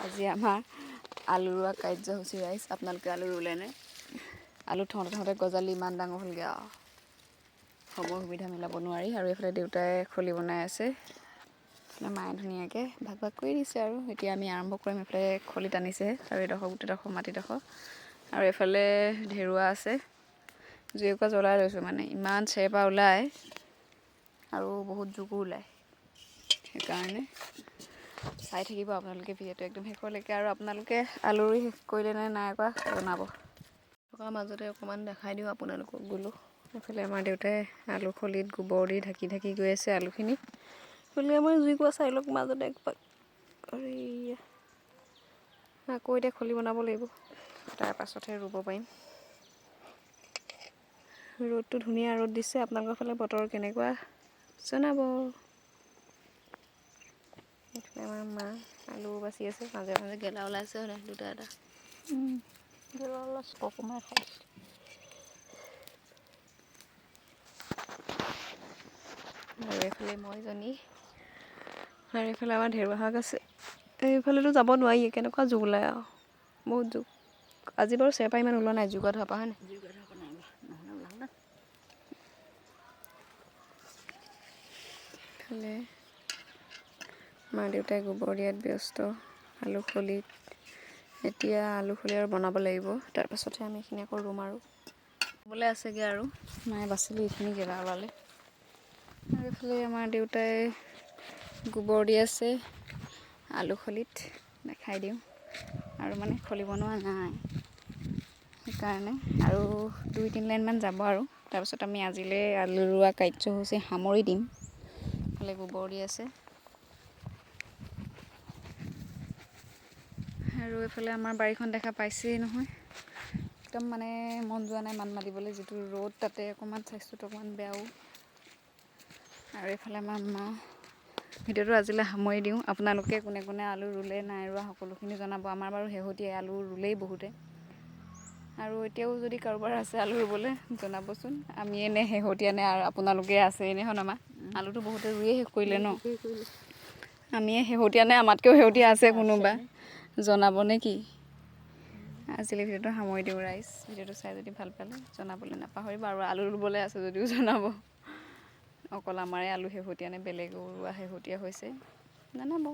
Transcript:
আজি আমাৰ আলু ৰোৱা কাৰ্যসূচী ৰাইজ। আপোনালোকে আলু ৰুলেনে? আলু থওঁতে গজালি ইমান ডাঙৰ হ'লগৈ আৰু সময় সুবিধা মিলাব নোৱাৰি। আৰু এইফালে দেউতাই খলি বনাই আছে, মায়ে ধুনীয়াকৈ ভাগ ভাগ কৰি দিছে। আৰু এতিয়া আমি আৰম্ভ কৰিম। এইফালে খলি টানিছেহে আৰু এইডোখৰ গোটেইডোখৰ মাটিডোখৰ। আৰু এইফালে ঢেৰুৱা আছে, জুই একুৰা জ্বলাই লৈছোঁ। মানে ইমান চেৰপা ওলায় আৰু বহুত জোকো ওলায়, সেইকাৰণে চাই থাকিব আপোনালোকে ভিডিঅ'টো একদম শেষলৈকে। আৰু আপোনালোকে আলু ৰুই শেষ কৰিলে নে নাই কৰা জনাব। থকাৰ মাজতে অকণমান দেখাই দিওঁ আপোনালোকক বোলো। এইফালে আমাৰ দেউতাই আলু খলিত গোবৰ দি ঢাকি ঢাকি গৈ আছে আলুখিনি। বোলে মই জুইকুৰা চাই লওক মাজতে একপাক। আকৌ এতিয়া খলি বনাব লাগিব, তাৰ পাছতহে ৰুব পাৰিম। ৰ'দটো ধুনীয়া ৰ'দ দিছে। আপোনালোকৰ ফালে বতৰ কেনেকুৱা জনাব। এইফালে আমাৰ মা আলু বাচি আছে, মাজে মাজে গেলা ওলাইছে দুটা এটা। গেলা ওলাইছে, অকণমান খাইছে। আৰু এইফালে মইজনী, আৰু এইফালে আমাৰ ঢেৰুৱা শাক আছে। এইফালেতো যাব নোৱাৰি, কেনেকুৱা জোক ওলায় আৰু বহুত জোক। আজি বাৰু চেৰপা ইমান ওলোৱা নাই, জুইকুৰা ধোৱাৰ পৰা হয় নাই? এইফালে মা দেউতাই গোবৰ দিয়াত ব্যস্ত আলু খলিত। এতিয়া আলু খলি আৰু বনাব লাগিব, তাৰপাছতহে আমি এইখিনি আকৌ ৰুম আৰু ৰুবলৈ আছেগৈ। আৰু মায়ে বাচিলে এইখিনি গেলা ওলালে। আৰু এইফালে আমাৰ দেউতাই গোবৰ দি আছে আলু খলিত, দেখাই দিওঁ। আৰু মানে খলি বনোৱা নাই, সেইকাৰণে আৰু 2-3 লাইনমান যাব। আৰু তাৰপিছত আমি আজিলৈ আলু ৰোৱা কাৰ্যসূচী সামৰি দিম। এইফালে গোবৰ দি আছে। আৰু এইফালে আমাৰ বাৰীখন দেখা পাইছেই নহয়, একদম মানে মন যোৱা নাই মাত মাতিবলৈ, যিটো ৰ'দ তাতে অকণমান স্বাস্থ্যটো অকণমান বেয়াও। আৰু এইফালে আমাৰ মা। ভিডিঅ'টো আজিলৈ সামৰি দিওঁ। আপোনালোকে কোনে কোনে আলু ৰুলে নাই ৰোৱা সকলোখিনি জনাব। আমাৰ বাৰু শেহতীয়া আলু ৰুলেই বহুতে। আৰু এতিয়াও যদি কাৰোবাৰ আছে আলু ৰুবলৈ জনাবচোন। আমিয়ে নে শেহতীয়া নে আপোনালোকে আছে এনে হয় আমাৰ আলুটো বহুতে ৰুইয়ে শেষ কৰিলে ন। আমিয়ে শেহতীয়া নে আমাতকৈও শেহতীয়া আছে কোনোবা জনাব নে কি? আজিলৈ ভিডিঅ'টো সামৰি দিওঁ ৰাইজ। ভিডিঅ'টো চাই যদি ভাল পালে জনাবলৈ নাপাহৰিব। আৰু আলু ৰুবলৈ আছে যদিও জনাব। অকল আমাৰে আলু শেহতীয়া নে বেলেগো ৰোৱা শেহতীয়া হৈছে জনাব।